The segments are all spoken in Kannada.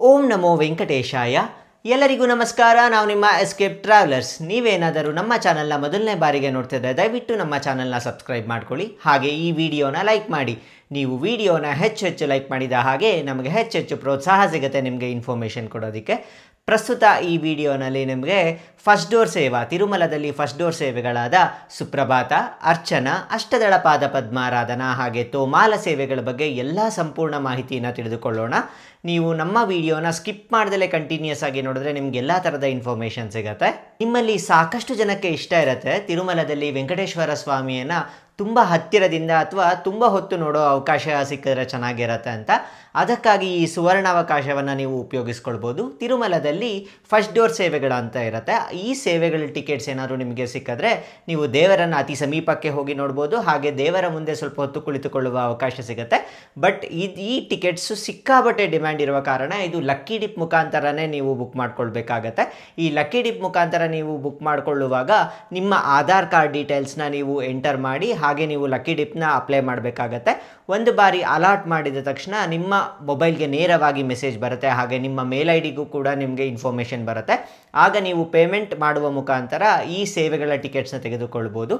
ಓಂ ನಮೋ ವೆಂಕಟೇಶಾಯ. ಎಲ್ಲರಿಗೂ ನಮಸ್ಕಾರ. ನಾವು ನಿಮ್ಮ ಎಸ್ಕೇಪ್ ಟ್ರಾವೆಲರ್ಸ್. ನೀವೇನಾದರೂ ನಮ್ಮ ಚಾನಲ್ನ ಮೊದಲನೇ ಬಾರಿಗೆ ನೋಡ್ತಿದ್ರೆ ದಯವಿಟ್ಟು ನಮ್ಮ ಚಾನಲ್ನ ಸಬ್ಸ್ಕ್ರೈಬ್ ಮಾಡ್ಕೊಳ್ಳಿ. ಹಾಗೆ ಈ ವಿಡಿಯೋನ ಲೈಕ್ ಮಾಡಿ. ನೀವು ವಿಡಿಯೋನ ಹೆಚ್ಚು ಲೈಕ್ ಮಾಡಿದ ಹಾಗೆ ನಮಗೆ ಹೆಚ್ಚು ಪ್ರೋತ್ಸಾಹ ಸಿಗುತ್ತೆ ನಿಮಗೆ ಇನ್ಫಾರ್ಮೇಷನ್ ಕೊಡೋದಕ್ಕೆ. ಪ್ರಸ್ತುತ ಈ ವಿಡಿಯೋನಲ್ಲಿ ನಿಮಗೆ ಫಸ್ಟ್ ಡೋರ್ ಸೇವಾ, ತಿರುಮಲದಲ್ಲಿ ಫಸ್ಟ್ ಡೋರ್ ಸೇವೆಗಳಾದ ಸುಪ್ರಭಾತ, ಅರ್ಚನಾ, ಅಷ್ಟದಳ ಪಾದ ಪದ್ಮಾರಾಧನಾ ಹಾಗೆ ತೋಮಾಲ ಸೇವೆಗಳ ಬಗ್ಗೆ ಎಲ್ಲ ಸಂಪೂರ್ಣ ಮಾಹಿತಿಯನ್ನು ತಿಳಿದುಕೊಳ್ಳೋಣ. ನೀವು ನಮ್ಮ ವಿಡಿಯೋನ ಸ್ಕಿಪ್ ಮಾಡ್ದಲೇ ಕಂಟಿನ್ಯೂಸ್ ಆಗಿ ನೋಡಿದ್ರೆ ನಿಮ್ಗೆ ಎಲ್ಲ ಥರದ ಇನ್ಫಾರ್ಮೇಷನ್ ಸಿಗುತ್ತೆ. ನಿಮ್ಮಲ್ಲಿ ಸಾಕಷ್ಟು ಜನಕ್ಕೆ ಇಷ್ಟ ಇರುತ್ತೆ ತಿರುಮಲದಲ್ಲಿ ವೆಂಕಟೇಶ್ವರ ಸ್ವಾಮಿಯನ್ನು ತುಂಬ ಹತ್ತಿರದಿಂದ ಅಥವಾ ತುಂಬ ಹೊತ್ತು ನೋಡೋ ಅವಕಾಶ ಸಿಕ್ಕಿದ್ರೆ ಚೆನ್ನಾಗಿರುತ್ತೆ ಅಂತ. ಅದಕ್ಕಾಗಿ ಈ ಸುವರ್ಣಾವಕಾಶವನ್ನು ನೀವು ಉಪಯೋಗಿಸ್ಕೊಳ್ಬೋದು. ತಿರುಮಲದಲ್ಲಿ ಫಸ್ಟ್ ಡೋರ್ ಸೇವೆಗಳು ಅಂತ ಇರುತ್ತೆ. ಈ ಸೇವೆಗಳ ಟಿಕೆಟ್ಸ್ ಏನಾದರೂ ನಿಮಗೆ ಸಿಕ್ಕಿದ್ರೆ ನೀವು ದೇವರನ್ನು ಅತಿ ಸಮೀಪಕ್ಕೆ ಹೋಗಿ ನೋಡ್ಬೋದು. ಹಾಗೆ ದೇವರ ಮುಂದೆ ಸ್ವಲ್ಪ ಹೊತ್ತು ಕುಳಿತುಕೊಳ್ಳುವ ಅವಕಾಶ ಸಿಗುತ್ತೆ. ಬಟ್ ಈ ಟಿಕೆಟ್ಸು ಸಿಕ್ಕಾಬಟ್ಟೆ ಡಿಮ್ಯಾಂಡ್ ಇರುವ ಕಾರಣ ಇದು ಲಕ್ಕಿ ಡಿಪ್ ಮುಖಾಂತರನೇ ನೀವು ಬುಕ್ ಮಾಡ್ಕೊಳ್ಬೇಕಾಗತ್ತೆ. ಈ ಲಕ್ಕಿ ಡಿಪ್ ಮುಖಾಂತರ ನೀವು ಬುಕ್ ಮಾಡಿಕೊಳ್ಳುವಾಗ ನಿಮ್ಮ ಆಧಾರ್ ಕಾರ್ಡ್ ಡೀಟೇಲ್ಸ್ನ ನೀವು ಎಂಟರ್ ಮಾಡಿ ಹಾಗೆ ನೀವು ಲಕ್ಕಿ ಡಿಪ್ನ ಅಪ್ಲೈ ಮಾಡಬೇಕಾಗತ್ತೆ. ಒಂದು ಬಾರಿ ಅಲಾಟ್ ಮಾಡಿದ ತಕ್ಷಣ ನಿಮ್ಮ ಮೊಬೈಲ್ಗೆ ನೇರವಾಗಿ ಮೆಸೇಜ್ ಬರುತ್ತೆ. ಹಾಗೆ ನಿಮ್ಮ ಮೇಲ್ ಐ ಡಿಗೂ ಕೂಡ ನಿಮಗೆ ಇನ್ಫಾರ್ಮೇಷನ್ ಬರುತ್ತೆ. ಆಗ ನೀವು ಪೇಮೆಂಟ್ ಮಾಡುವ ಮುಖಾಂತರ ಈ ಸೇವೆಗಳ ಟಿಕೆಟ್ಸ್ನ ತೆಗೆದುಕೊಳ್ಬೋದು.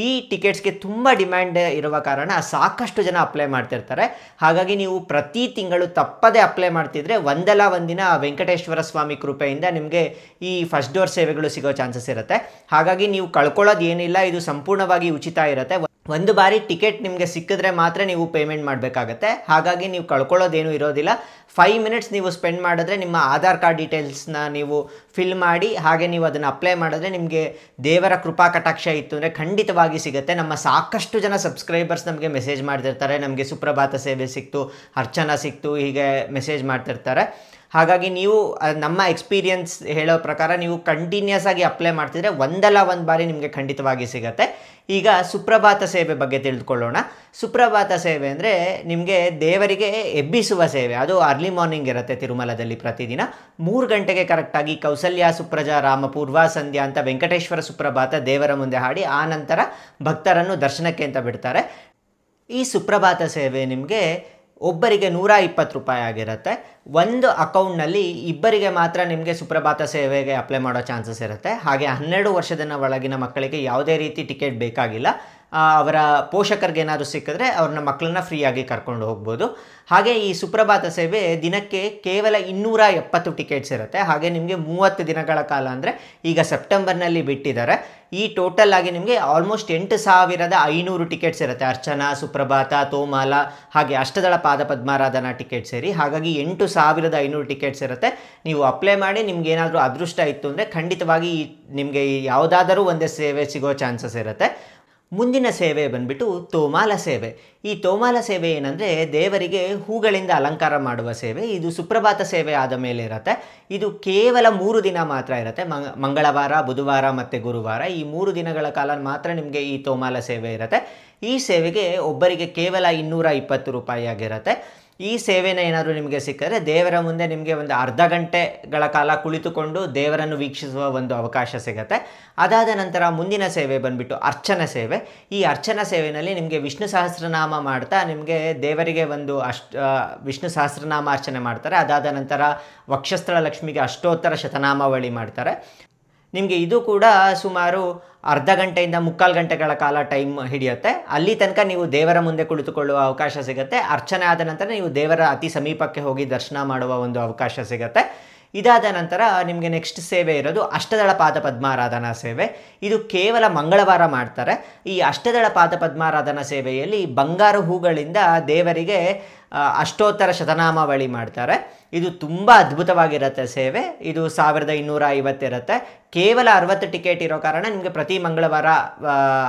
ಈ ಟಿಕೆಟ್ಸ್ಗೆ ತುಂಬ ಡಿಮ್ಯಾಂಡ್ ಇರುವ ಕಾರಣ ಸಾಕಷ್ಟು ಜನ ಅಪ್ಲೈ ಮಾಡ್ತಿರ್ತಾರೆ. ಹಾಗಾಗಿ ನೀವು ಪ್ರತಿ ತಿಂಗಳು ತಪ್ಪದೇ ಅಪ್ಲೈ ಮಾಡ್ತಿದ್ರೆ ಒಂದಲ್ಲ ಒಂದಿನ ವೆಂಕಟೇಶ್ವರ ಸ್ವಾಮಿ ಕೃಪೆಯಿಂದ ನಿಮಗೆ ಈ ಫಸ್ಟ್ ಡೋರ್ ಸೇವೆಗಳು ಸಿಗೋ ಚಾನ್ಸಸ್ ಇರುತ್ತೆ. ಹಾಗಾಗಿ ನೀವು ಕಳ್ಕೊಳ್ಳೋದು ಏನಿಲ್ಲ, ಇದು ಸಂಪೂರ್ಣವಾಗಿ ಉಚಿತ ಇರುತ್ತೆ. ಒಂದು ಬಾರಿ ಟಿಕೆಟ್ ನಿಮಗೆ ಸಿಕ್ಕಿದ್ರೆ ಮಾತ್ರ ನೀವು ಪೇಮೆಂಟ್ ಮಾಡಬೇಕಾಗತ್ತೆ. ಹಾಗಾಗಿ ನೀವು ಕಳ್ಕೊಳ್ಳೋದೇನು ಇರೋದಿಲ್ಲ. 5 ಮಿನಿಟ್ಸ್ ನೀವು ಸ್ಪೆಂಡ್ ಮಾಡಿದ್ರೆ ನಿಮ್ಮ ಆಧಾರ್ ಕಾರ್ಡ್ ಡೀಟೇಲ್ಸ್ನ ನೀವು ಫಿಲ್ ಮಾಡಿ ಹಾಗೆ ನೀವು ಅದನ್ನು ಅಪ್ಲೈ ಮಾಡಿದ್ರೆ ನಿಮಗೆ ದೇವರ ಕೃಪಾ ಕಟಾಕ್ಷ ಇತ್ತು ಅಂದರೆ ಖಂಡಿತವಾಗಿ ಸಿಗುತ್ತೆ. ನಮ್ಮ ಸಾಕಷ್ಟು ಜನ ಸಬ್ಸ್ಕ್ರೈಬರ್ಸ್ ನಮಗೆ ಮೆಸೇಜ್ ಮಾಡ್ತಿರ್ತಾರೆ, ನಮಗೆ ಸುಪ್ರಭಾತ ಸೇವೆ ಸಿಕ್ತು, ಅರ್ಚನಾ ಸಿಕ್ತು, ಹೀಗೆ ಮೆಸೇಜ್ ಮಾಡ್ತಿರ್ತಾರೆ. ಹಾಗಾಗಿ ನೀವು ನಮ್ಮ ಎಕ್ಸ್ಪೀರಿಯನ್ಸ್ ಹೇಳೋ ಪ್ರಕಾರ ನೀವು ಕಂಟಿನ್ಯೂಸ್ ಆಗಿ ಅಪ್ಲೈ ಮಾಡ್ತಿದ್ರೆ ಒಂದಲ್ಲ ಒಂದು ಬಾರಿ ನಿಮಗೆ ಖಂಡಿತವಾಗಿ ಸಿಗುತ್ತೆ. ಈಗ ಸುಪ್ರಭಾತ ಸೇವೆ ಬಗ್ಗೆ ತಿಳಿದುಕೊಳ್ಳೋಣ. ಸುಪ್ರಭಾತ ಸೇವೆ ಅಂದರೆ ನಿಮಗೆ ದೇವರಿಗೆ ಎಬ್ಬಿಸುವ ಸೇವೆ. ಅದು ಅರ್ಲಿ ಮಾರ್ನಿಂಗ್ ಇರುತ್ತೆ ತಿರುಮಲದಲ್ಲಿ. ಪ್ರತಿದಿನ 3 ಗಂಟೆಗೆ ಕರೆಕ್ಟಾಗಿ ಕೌಸಲ್ಯ ಸುಪ್ರಜಾ ರಾಮ ಪೂರ್ವ ಸಂಧ್ಯಾ ಅಂತ ವೆಂಕಟೇಶ್ವರ ಸುಪ್ರಭಾತ ದೇವರ ಮುಂದೆ ಹಾಡಿ ಆ ನಂತರ ಭಕ್ತರನ್ನು ದರ್ಶನಕ್ಕೆ ಅಂತ ಬಿಡ್ತಾರೆ. ಈ ಸುಪ್ರಭಾತ ಸೇವೆ ನಿಮಗೆ ಒಬ್ಬರಿಗೆ 120 ರೂಪಾಯಿ ಆಗಿರುತ್ತೆ. ಒಂದು ಅಕೌಂಟ್ನಲ್ಲಿ ಇಬ್ಬರಿಗೆ ಮಾತ್ರ ನಿಮಗೆ ಸುಪ್ರಭಾತ ಸೇವೆಗೆ ಅಪ್ಲೈ ಮಾಡೋ ಚಾನ್ಸಸ್ ಇರುತ್ತೆ. ಹಾಗೆ 12 ವರ್ಷದ ಒಳಗಿನ ಮಕ್ಕಳಿಗೆ ಯಾವುದೇ ರೀತಿ ಟಿಕೆಟ್ ಬೇಕಾಗಿಲ್ಲ. ಅವರ ಪೋಷಕರಿಗೆ ಏನಾದರೂ ಸಿಕ್ಕಿದ್ರೆ ಅವ್ರನ್ನ ಮಕ್ಕಳನ್ನ ಫ್ರೀಯಾಗಿ ಕರ್ಕೊಂಡು ಹೋಗ್ಬೋದು. ಹಾಗೆ ಈ ಸುಪ್ರಭಾತ ಸೇವೆ ದಿನಕ್ಕೆ ಕೇವಲ 270 ಟಿಕೆಟ್ಸ್ ಇರುತ್ತೆ. ಹಾಗೆ ನಿಮಗೆ 30 ದಿನಗಳ ಕಾಲ ಅಂದರೆ ಈಗ ಸೆಪ್ಟೆಂಬರ್ನಲ್ಲಿ ಬಿಟ್ಟಿದ್ದಾರೆ. ಈ ಟೋಟಲ್ ಆಗಿ ನಿಮಗೆ ಆಲ್ಮೋಸ್ಟ್ 8500 ಟಿಕೆಟ್ಸ್ ಇರುತ್ತೆ. ಅರ್ಚನಾ, ಸುಪ್ರಭಾತ, ತೋಮಾಲ ಹಾಗೆ ಅಷ್ಟದಳ ಪಾದ ಪದ್ಮಾರಾಧನಾ ಟಿಕೆಟ್ ಸೇರಿ. ಹಾಗಾಗಿ 8500 ಟಿಕೆಟ್ಸ್ ಇರುತ್ತೆ. ನೀವು ಅಪ್ಲೈ ಮಾಡಿ ನಿಮ್ಗೆ ಏನಾದರೂ ಅದೃಷ್ಟ ಇತ್ತು ಅಂದರೆ ಖಂಡಿತವಾಗಿ ನಿಮಗೆ ಯಾವುದಾದರೂ ಒಂದೇ ಸೇವೆ ಸಿಗೋ ಚಾನ್ಸಸ್ ಇರುತ್ತೆ. ಮುಂದಿನ ಸೇವೆ ಬಂದ್ಬಿಟ್ಟು ತೋಮಾಲ ಸೇವೆ. ಈ ತೋಮಾಲ ಸೇವೆ ಏನಂದರೆ ದೇವರಿಗೆ ಹೂಗಳಿಂದ ಅಲಂಕಾರ ಮಾಡುವ ಸೇವೆ. ಇದು ಸುಪ್ರಭಾತ ಸೇವೆ ಆದ ಮೇಲೆ ಇರುತ್ತೆ. ಇದು ಕೇವಲ 3 ದಿನ ಮಾತ್ರ ಇರುತ್ತೆ. ಮಂಗಳವಾರ, ಬುಧವಾರ ಮತ್ತು ಗುರುವಾರ ಈ 3 ದಿನಗಳ ಕಾಲ ಮಾತ್ರ ನಿಮಗೆ ಈ ತೋಮಾಲ ಸೇವೆ ಇರುತ್ತೆ. ಈ ಸೇವೆಗೆ ಒಬ್ಬರಿಗೆ ಕೇವಲ 220 ರೂಪಾಯಿ ಆಗಿರುತ್ತೆ. ಈ ಸೇವೆನ ಏನಾದರೂ ನಿಮಗೆ ಸಿಕ್ಕಿದ್ರೆ ದೇವರ ಮುಂದೆ ನಿಮಗೆ ಒಂದು ಅರ್ಧ ಗಂಟೆಗಳ ಕಾಲ ಕುಳಿತುಕೊಂಡು ದೇವರನ್ನು ವೀಕ್ಷಿಸುವ ಒಂದು ಅವಕಾಶ ಸಿಗುತ್ತೆ. ಅದಾದ ನಂತರ ಮುಂದಿನ ಸೇವೆ ಬಂದುಬಿಟ್ಟು ಅರ್ಚನಾ ಸೇವೆ. ಈ ಅರ್ಚನಾ ಸೇವೆಯಲ್ಲಿ ನಿಮಗೆ ವಿಷ್ಣು ಸಹಸ್ರನಾಮ ಮಾಡ್ತಾ ನಿಮಗೆ ದೇವರಿಗೆ ಒಂದು ವಿಷ್ಣು ಸಹಸ್ರನಾಮ ಅರ್ಚನೆ ಮಾಡ್ತಾರೆ. ಅದಾದ ನಂತರ ವಕ್ಷಸ್ಥಳ ಲಕ್ಷ್ಮಿಗೆ ಅಷ್ಟೋತ್ತರ ಶತನಾಮಾವಳಿ ಮಾಡ್ತಾರೆ. ನಿಮಗೆ ಇದು ಕೂಡ ಸುಮಾರು ಅರ್ಧ ಗಂಟೆಯಿಂದ 3/4 ಗಂಟೆಗಳ ಕಾಲ ಟೈಮ್ ಹಿಡಿಯುತ್ತೆ. ಅಲ್ಲಿ ತನಕ ನೀವು ದೇವರ ಮುಂದೆ ಕುಳಿತುಕೊಳ್ಳುವ ಅವಕಾಶ ಸಿಗುತ್ತೆ. ಅರ್ಚನೆ ಆದ ನಂತರ ನೀವು ದೇವರ ಅತಿ ಸಮೀಪಕ್ಕೆ ಹೋಗಿ ದರ್ಶನ ಮಾಡುವ ಒಂದು ಅವಕಾಶ ಸಿಗುತ್ತೆ. ಇದಾದ ನಂತರ ನಿಮಗೆ ನೆಕ್ಸ್ಟ್ ಸೇವೆ ಇರೋದು ಅಷ್ಟದಳ ಪಾದ ಪದ್ಮಾರಾಧನಾ ಸೇವೆ. ಇದು ಕೇವಲ ಮಂಗಳವಾರ ಮಾಡ್ತಾರೆ. ಈ ಅಷ್ಟದಳ ಪಾದ ಪದ್ಮಾರಾಧನಾ ಸೇವೆಯಲ್ಲಿ ಬಂಗಾರ ಹೂಗಳಿಂದ ದೇವರಿಗೆ ಅಷ್ಟೋತ್ತರ ಶತನಾಮಾವಳಿ ಮಾಡ್ತಾರೆ. ಇದು ತುಂಬ ಅದ್ಭುತವಾಗಿರುತ್ತೆ ಸೇವೆ. ಇದು 1250 ಇರುತ್ತೆ. ಕೇವಲ 60 ಟಿಕೆಟ್ ಇರೋ ಕಾರಣ ನಿಮಗೆ ಪ್ರತಿ ಮಂಗಳವಾರ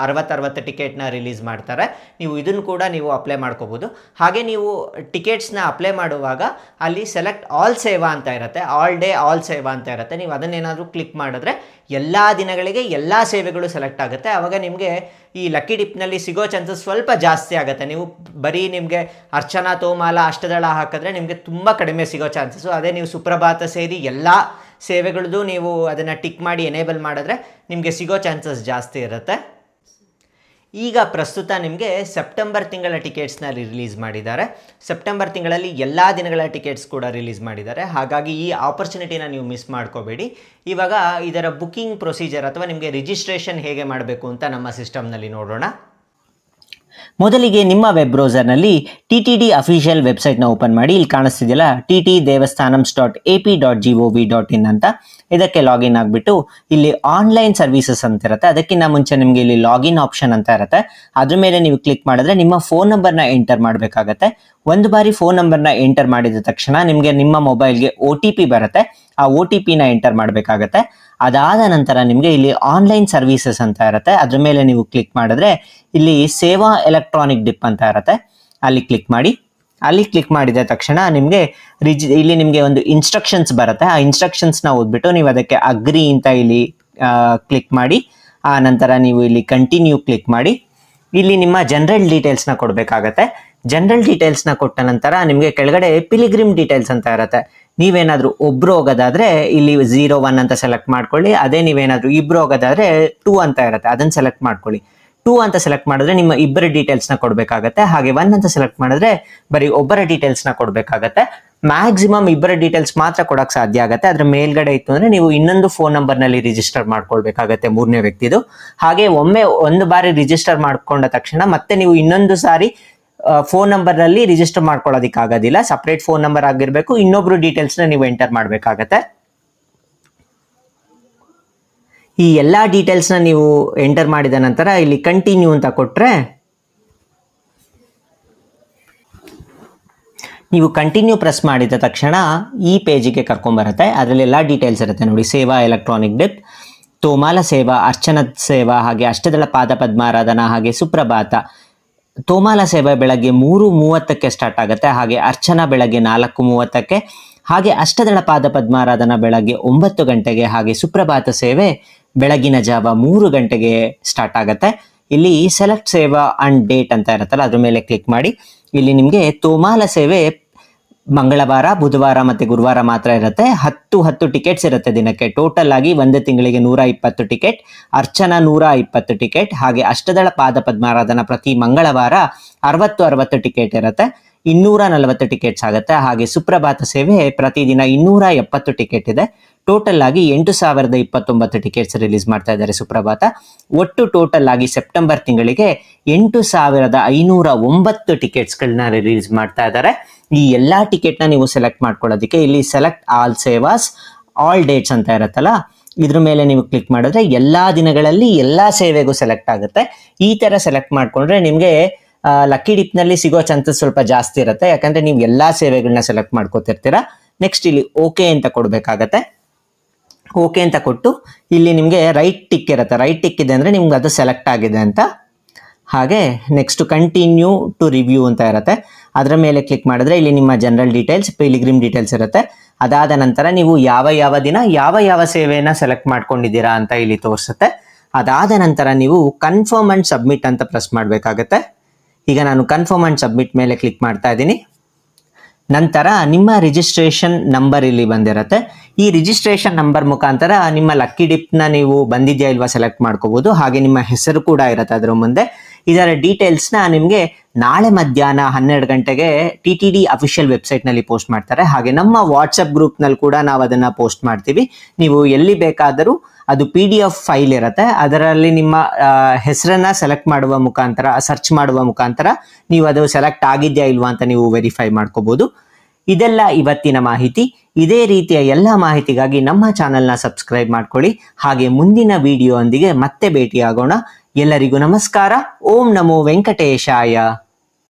60 ಟಿಕೆಟ್ನ ರಿಲೀಸ್ ಮಾಡ್ತಾರೆ. ನೀವು ಇದನ್ನು ಕೂಡ ನೀವು ಅಪ್ಲೈ ಮಾಡ್ಕೋಬೋದು. ಹಾಗೆ ನೀವು ಟಿಕೆಟ್ಸ್ನ ಅಪ್ಲೈ ಮಾಡುವಾಗ ಅಲ್ಲಿ ಸೆಲೆಕ್ಟ್ ಆಲ್ ಸೇವಾ ಅಂತ ಇರುತ್ತೆ. ಆಲ್ ಡೇ ಆಲ್ ಸೇವಾ ಅಂತ ಇರುತ್ತೆ. ನೀವು ಅದನ್ನೇನಾದರೂ ಕ್ಲಿಕ್ ಮಾಡಿದ್ರೆ ಎಲ್ಲ ದಿನಗಳಿಗೆ ಎಲ್ಲ ಸೇವೆಗಳು ಸೆಲೆಕ್ಟ್ ಆಗುತ್ತೆ. ಆವಾಗ ನಿಮಗೆ ಈ ಲಕ್ಕಿ ಡಿಪ್ನಲ್ಲಿ ಸಿಗೋ ಚಾನ್ಸಸ್ ಸ್ವಲ್ಪ ಜಾಸ್ತಿ ಆಗುತ್ತೆ. ನೀವು ಬರೀ ನಿಮಗೆ ಅರ್ಚನಾ, ತೋಮಾಲ, ಅಷ್ಟದಳ ಹಾಕಿದ್ರೆ ನಿಮಗೆ ತುಂಬ ಕಡಿಮೆ ಸಿಗೋ ಚಾನ್ಸಸ್ಸು. ಅದೇ ನೀವು ಸುಪ್ರಭಾತ ಸೇರಿ ಎಲ್ಲ ಸೇವೆಗಳದ್ದು ನೀವು ಅದನ್ನು ಟಿಕ್ ಮಾಡಿ ಎನೇಬಲ್ ಮಾಡಿದ್ರೆ ನಿಮಗೆ ಸಿಗೋ ಚಾನ್ಸಸ್ ಜಾಸ್ತಿ ಇರುತ್ತೆ. ಈಗ ಪ್ರಸ್ತುತ ನಿಮಗೆ ಸೆಪ್ಟೆಂಬರ್ ತಿಂಗಳ ಟಿಕೆಟ್ಸ್ನ ರಿಲೀಸ್ ಮಾಡಿದ್ದಾರೆ. ಸೆಪ್ಟೆಂಬರ್ ತಿಂಗಳಲ್ಲಿ ಎಲ್ಲ ದಿನಗಳ ಟಿಕೆಟ್ಸ್ ಕೂಡ ರಿಲೀಸ್ ಮಾಡಿದ್ದಾರೆ. ಹಾಗಾಗಿ ಈ ಆಪರ್ಚುನಿಟಿನ ನೀವು ಮಿಸ್ ಮಾಡ್ಕೋಬೇಡಿ. ಇವಾಗ ಇದರ ಬುಕ್ಕಿಂಗ್ ಪ್ರೊಸೀಜರ್ ಅಥವಾ ನಿಮಗೆ ರಿಜಿಸ್ಟ್ರೇಷನ್ ಹೇಗೆ ಮಾಡಬೇಕು ಅಂತ ನಮ್ಮ ಸಿಸ್ಟಮ್ನಲ್ಲಿ ನೋಡೋಣ. ಮೊದಲಿಗೆ ನಿಮ್ಮ ವೆಬ್ ಬ್ರೌಸರ್ನಲ್ಲಿ TTD ಅಫಿಷಿಯಲ್ ವೆಬ್ಸೈಟ್ನ ಓಪನ್ ಮಾಡಿ. ಇಲ್ಲಿ ಕಾಣಿಸ್ತಿದೆಯಲ್ಲ ttdevastanams.ap.gov.in ಅಂತ, ಇದಕ್ಕೆ ಲಾಗಿನ್ ಆಗಿಬಿಟ್ಟು ಇಲ್ಲಿ ಆನ್ಲೈನ್ ಸರ್ವಿಸಸ್ ಅಂತ ಇರುತ್ತೆ. ಅದಕ್ಕಿಂತ ಮುಂಚೆ ನಿಮಗೆ ಇಲ್ಲಿ ಲಾಗಿನ್ ಆಪ್ಷನ್ ಅಂತ ಇರುತ್ತೆ. ಅದ್ರ ಮೇಲೆ ನೀವು ಕ್ಲಿಕ್ ಮಾಡಿದ್ರೆ ನಿಮ್ಮ ಫೋನ್ ನಂಬರ್ನ ಎಂಟರ್ ಮಾಡಬೇಕಾಗತ್ತೆ. ಒಂದು ಬಾರಿ ಫೋನ್ ನಂಬರ್ನ ಎಂಟರ್ ಮಾಡಿದ ತಕ್ಷಣ ನಿಮಗೆ ನಿಮ್ಮ ಮೊಬೈಲ್ಗೆ OTP ಬರುತ್ತೆ. ಆ OTPನ ಎಂಟರ್ ಮಾಡಬೇಕಾಗತ್ತೆ. ಅದಾದ ನಂತರ ನಿಮಗೆ ಇಲ್ಲಿ ಆನ್ಲೈನ್ ಸರ್ವಿಸಸ್ ಅಂತ ಇರುತ್ತೆ. ಅದ್ರ ಮೇಲೆ ನೀವು ಕ್ಲಿಕ್ ಮಾಡಿದ್ರೆ ಇಲ್ಲಿ ಸೇವಾ ಎಲೆಕ್ಟ್ರಾನಿಕ್ ಡಿಪ್ ಅಂತ ಇರುತ್ತೆ. ಅಲ್ಲಿ ಕ್ಲಿಕ್ ಮಾಡಿ. ಅಲ್ಲಿ ಕ್ಲಿಕ್ ಮಾಡಿದ ತಕ್ಷಣ ನಿಮಗೆ ಇಲ್ಲಿ ನಿಮಗೆ ಒಂದು ಇನ್ಸ್ಟ್ರಕ್ಷನ್ಸ್ ಬರುತ್ತೆ. ಆ ಇನ್ಸ್ಟ್ರಕ್ಷನ್ಸ್ನ ಓದ್ಬಿಟ್ಟು ನೀವು ಅದಕ್ಕೆ ಅಗ್ರಿ ಅಂತ ಇಲ್ಲಿ ಕ್ಲಿಕ್ ಮಾಡಿ. ಆ ನಂತರ ನೀವು ಇಲ್ಲಿ ಕಂಟಿನ್ಯೂ ಕ್ಲಿಕ್ ಮಾಡಿ. ಇಲ್ಲಿ ನಿಮ್ಮ ಜನರಲ್ ಡೀಟೇಲ್ಸ್ನ ಕೊಡಬೇಕಾಗತ್ತೆ. ಜನರಲ್ ಡೀಟೇಲ್ಸ್ನ ಕೊಟ್ಟ ನಂತರ ನಿಮಗೆ ಕೆಳಗಡೆ ಪಿಲಿಗ್ರಿಮ್ ಡೀಟೇಲ್ಸ್ ಅಂತ ಇರುತ್ತೆ. ನೀವೇನಾದರೂ ಒಬ್ರು ಹೋಗೋದಾದ್ರೆ ಇಲ್ಲಿ 01 ಅಂತ ಸೆಲೆಕ್ಟ್ ಮಾಡ್ಕೊಳ್ಳಿ. ಅದೇ ನೀವೇನಾದರೂ ಇಬ್ರು ಹೋಗೋದಾದ್ರೆ 2 ಅಂತ ಇರುತ್ತೆ, ಅದನ್ನು ಸೆಲೆಕ್ಟ್ ಮಾಡ್ಕೊಳ್ಳಿ. 2 ಅಂತ ಸೆಲೆಕ್ಟ್ ಮಾಡಿದ್ರೆ ನಿಮ್ಮ ಇಬ್ಬರ ಡೀಟೇಲ್ಸ್ನ ಕೊಡಬೇಕಾಗತ್ತೆ. ಹಾಗೆ 1 ಅಂತ ಸೆಲೆಕ್ಟ್ ಮಾಡಿದ್ರೆ ಬರೀ ಒಬ್ಬರ ಡೀಟೇಲ್ಸ್ನ ಕೊಡಬೇಕಾಗತ್ತೆ. ಮ್ಯಾಕ್ಸಿಮಮ್ ಇಬ್ಬರ ಡೀಟೇಲ್ಸ್ ಮಾತ್ರ ಕೊಡೋಕೆ ಸಾಧ್ಯ ಆಗುತ್ತೆ. ಅದ್ರ ಮೇಲ್ಗಡೆ ಇತ್ತು ಅಂದರೆ ನೀವು ಇನ್ನೊಂದು ಫೋನ್ ನಂಬರ್ನಲ್ಲಿ ರಿಜಿಸ್ಟರ್ ಮಾಡ್ಕೊಳ್ಬೇಕಾಗತ್ತೆ, ಮೂರನೇ ವ್ಯಕ್ತಿದು. ಹಾಗೆ ಒಮ್ಮೆ ಒಂದು ಬಾರಿ ರಿಜಿಸ್ಟರ್ ಮಾಡ್ಕೊಂಡ ತಕ್ಷಣ ಮತ್ತೆ ನೀವು ಇನ್ನೊಂದು ಸಾರಿ ಫೋನ್ ನಂಬರ್ನಲ್ಲಿ ರಿಜಿಸ್ಟರ್ ಮಾಡ್ಕೊಳ್ಳೋದಕ್ಕಾಗೋದಿಲ್ಲ. ಸಪ್ರೇಟ್ ಫೋನ್ ನಂಬರ್ ಆಗಿರಬೇಕು. ಇನ್ನೊಬ್ರು ಡೀಟೇಲ್ಸ್ನ ನೀವು ಎಂಟರ್ ಮಾಡಬೇಕಾಗತ್ತೆ. ಈ ಎಲ್ಲ ಡೀಟೇಲ್ಸ್ನ ನೀವು ಎಂಟರ್ ಮಾಡಿದ ನಂತರ ಇಲ್ಲಿ ಕಂಟಿನ್ಯೂ ಅಂತ ಕೊಟ್ಟರೆ ನೀವು ಕಂಟಿನ್ಯೂ ಪ್ರೆಸ್ ಮಾಡಿದ ತಕ್ಷಣ ಈ ಪೇಜಿಗೆ ಕರ್ಕೊಂಬರುತ್ತೆ. ಅದರಲ್ಲಿ ಎಲ್ಲ ಡೀಟೇಲ್ಸ್ ಇರುತ್ತೆ ನೋಡಿ. ಸೇವಾ ಎಲೆಕ್ಟ್ರಾನಿಕ್ ಡಿಪ್, ತೋಮಾಲ ಸೇವಾ, ಅರ್ಚನಾ ಸೇವಾ, ಹಾಗೆ ಅಷ್ಟದಳ ಪಾದ ಪದ್ಮಾರಾಧನಾ, ಹಾಗೆ ಸುಪ್ರಭಾತ. ತೋಮಾಲ ಸೇವೆ ಬೆಳಗ್ಗೆ 3:30ಕ್ಕೆ ಸ್ಟಾರ್ಟ್ ಆಗುತ್ತೆ. ಹಾಗೆ ಅರ್ಚನಾ ಬೆಳಗ್ಗೆ 4:30ಕ್ಕೆ, ಹಾಗೆ ಅಷ್ಟದಳ ಪಾದ ಪದ್ಮಾರಾಧನಾ ಬೆಳಗ್ಗೆ 9 ಗಂಟೆಗೆ, ಹಾಗೆ ಸುಪ್ರಭಾತ ಸೇವೆ ಬೆಳಗಿನ ಜಾವ 3 ಗಂಟೆಗೆ ಸ್ಟಾರ್ಟ್ ಆಗುತ್ತೆ. ಇಲ್ಲಿ ಸೆಲೆಕ್ಟ್ ಸೇವಾ ಅಂಡ್ ಡೇಟ್ ಅಂತ ಇರುತ್ತಲ್ಲ, ಅದ್ರ ಮೇಲೆ ಕ್ಲಿಕ್ ಮಾಡಿ. ಇಲ್ಲಿ ನಿಮಗೆ ತೋಮಾಲ ಸೇವೆ ಮಂಗಳವಾರ, ಬುಧವಾರ ಮತ್ತು ಗುರುವಾರ ಮಾತ್ರ ಇರುತ್ತೆ. 10 ಟಿಕೆಟ್ಸ್ ಇರುತ್ತೆ ದಿನಕ್ಕೆ. ಟೋಟಲ್ ಆಗಿ ಒಂದು ತಿಂಗಳಿಗೆ 120 ಟಿಕೆಟ್, ಅರ್ಚನಾ 120 ಟಿಕೆಟ್, ಹಾಗೆ ಅಷ್ಟದಳ ಪಾದ ಪದ್ಮಾರಾಧನಾ ಪ್ರತಿ ಮಂಗಳವಾರ 60 ಟಿಕೆಟ್ ಇರುತ್ತೆ, 240 ಟಿಕೆಟ್ಸ್ ಆಗುತ್ತೆ. ಹಾಗೆ ಸುಪ್ರಭಾತ ಸೇವೆ ಪ್ರತಿದಿನ 270 ಟಿಕೆಟ್ ಇದೆ. ಟೋಟಲ್ ಆಗಿ 8029 ಟಿಕೆಟ್ಸ್ ರಿಲೀಸ್ ಮಾಡ್ತಾ ಇದ್ದಾರೆ ಸುಪ್ರಭಾತ. ಒಟ್ಟು ಟೋಟಲ್ ಆಗಿ ಸೆಪ್ಟೆಂಬರ್ ತಿಂಗಳಿಗೆ 8509 ಟಿಕೆಟ್ಸ್ಗಳನ್ನ ರಿಲೀಸ್ ಮಾಡ್ತಾ ಇದ್ದಾರೆ. ಈ ಎಲ್ಲ ಟಿಕೆಟ್ನ ನೀವು ಸೆಲೆಕ್ಟ್ ಮಾಡ್ಕೊಳ್ಳೋದಕ್ಕೆ ಇಲ್ಲಿ ಸೆಲೆಕ್ಟ್ ಆಲ್ ಸೇವಾಸ್ ಆಲ್ ಡೇಟ್ಸ್ ಅಂತ ಇರುತ್ತಲ್ಲ, ಇದ್ರ ಮೇಲೆ ನೀವು ಕ್ಲಿಕ್ ಮಾಡಿದ್ರೆ ಎಲ್ಲ ದಿನಗಳಲ್ಲಿ ಎಲ್ಲ ಸೇವೆಗೂ ಸೆಲೆಕ್ಟ್ ಆಗುತ್ತೆ. ಈ ಥರ ಸೆಲೆಕ್ಟ್ ಮಾಡಿಕೊಂಡ್ರೆ ನಿಮಗೆ ಲಕ್ಕಿ ಡಿಪ್ನಲ್ಲಿ ಸಿಗೋ ಚಾನ್ಸಸ್ ಸ್ವಲ್ಪ ಜಾಸ್ತಿ ಇರುತ್ತೆ, ಯಾಕಂದರೆ ನೀವು ಎಲ್ಲ ಸೇವೆಗಳನ್ನ ಸೆಲೆಕ್ಟ್ ಮಾಡ್ಕೋತಿರ್ತೀರ. ನೆಕ್ಸ್ಟ್ ಇಲ್ಲಿ ಓಕೆ ಅಂತ ಕೊಡಬೇಕಾಗತ್ತೆ. ಓಕೆ ಅಂತ ಕೊಟ್ಟು ಇಲ್ಲಿ ನಿಮಗೆ ರೈಟ್ ಟಿಕ್ ಇರುತ್ತೆ. ರೈಟ್ ಟಿಕ್ ಇದೆ ಅಂದರೆ ನಿಮ್ಗೆ ಅದು ಸೆಲೆಕ್ಟ್ ಆಗಿದೆ ಅಂತ. ಹಾಗೆ ನೆಕ್ಸ್ಟ್ ಕಂಟಿನ್ಯೂ ಟು ರಿವ್ಯೂ ಅಂತ ಇರುತ್ತೆ. ಅದರ ಮೇಲೆ ಕ್ಲಿಕ್ ಮಾಡಿದ್ರೆ ಇಲ್ಲಿ ನಿಮ್ಮ ಜನರಲ್ ಡೀಟೇಲ್ಸ್, ಪಿಲಿಗ್ರಿಮ್ ಡೀಟೇಲ್ಸ್ ಇರುತ್ತೆ. ಅದಾದ ನಂತರ ನೀವು ಯಾವ ದಿನ ಯಾವ ಸೇವೆಯನ್ನು ಸೆಲೆಕ್ಟ್ ಮಾಡ್ಕೊಂಡಿದ್ದೀರಾ ಅಂತ ಇಲ್ಲಿ ತೋರಿಸುತ್ತೆ. ಅದಾದ ನಂತರ ನೀವು ಕನ್ಫರ್ಮ್ ಆ್ಯಂಡ್ ಸಬ್ಮಿಟ್ ಅಂತ ಪ್ರೆಸ್ ಮಾಡಬೇಕಾಗತ್ತೆ. ಈಗ ನಾನು ಕನ್ಫರ್ಮ್ ಆ್ಯಂಡ್ ಸಬ್ಮಿಟ್ ಮೇಲೆ ಕ್ಲಿಕ್ ಮಾಡ್ತಾ ಇದ್ದೀನಿ. ನಂತರ ನಿಮ್ಮ ರಿಜಿಸ್ಟ್ರೇಷನ್ ನಂಬರ್ ಇಲ್ಲಿ ಬಂದಿರುತ್ತೆ. ಈ ರಿಜಿಸ್ಟ್ರೇಷನ್ ನಂಬರ್ ಮುಖಾಂತರ ನಿಮ್ಮ ಲಕ್ಕಿ ಡಿಪ್ನ ನೀವು ಬಂದಿದೆಯಾ ಇಲ್ವಾ ಸೆಲೆಕ್ಟ್ ಮಾಡ್ಕೋಬೋದು. ಹಾಗೆ ನಿಮ್ಮ ಹೆಸರು ಕೂಡ ಇರುತ್ತೆ ಅದರ ಮುಂದೆ. ಇದರ ಡೀಟೇಲ್ಸ್ನ ನಿಮಗೆ ನಾಳೆ ಮಧ್ಯಾಹ್ನ 12 ಗಂಟೆಗೆ TTD ಅಫಿಷಿಯಲ್ ವೆಬ್ಸೈಟ್ನಲ್ಲಿ ಪೋಸ್ಟ್ ಮಾಡ್ತಾರೆ. ಹಾಗೆ ನಮ್ಮ ವಾಟ್ಸಪ್ ಗ್ರೂಪ್ನಲ್ಲಿ ಕೂಡ ನಾವು ಅದನ್ನು ಪೋಸ್ಟ್ ಮಾಡ್ತೀವಿ. ನೀವು ಎಲ್ಲಿ ಬೇಕಾದರೂ ಅದು PDF ಫೈಲ್ ಇರುತ್ತೆ. ಅದರಲ್ಲಿ ನಿಮ್ಮ ಹೆಸರನ್ನು ಸೆಲೆಕ್ಟ್ ಮಾಡುವ ಮುಖಾಂತರ, ಸರ್ಚ್ ಮಾಡುವ ಮುಖಾಂತರ ನೀವು ಅದು ಸೆಲೆಕ್ಟ್ ಆಗಿದೆಯಾ ಇಲ್ವಾ ಅಂತ ನೀವು ವೆರಿಫೈ ಮಾಡ್ಕೋಬೋದು. ಇದೆಲ್ಲ ಇವತ್ತಿನ ಮಾಹಿತಿ. ಇದೇ ರೀತಿಯ ಎಲ್ಲ ಮಾಹಿತಿಗಾಗಿ ನಮ್ಮ ಚಾನಲ್ನ ಸಬ್ಸ್ಕ್ರೈಬ್ ಮಾಡ್ಕೊಳ್ಳಿ. ಹಾಗೆ ಮುಂದಿನ ವಿಡಿಯೋ ಒಂದಿಗೆ ಮತ್ತೆ ಭೇಟಿಯಾಗೋಣ. ಎಲ್ಲರಿಗೂ ನಮಸ್ಕಾರ. ಓಂ ನಮೋ ವೆಂಕಟೇಶಾಯ.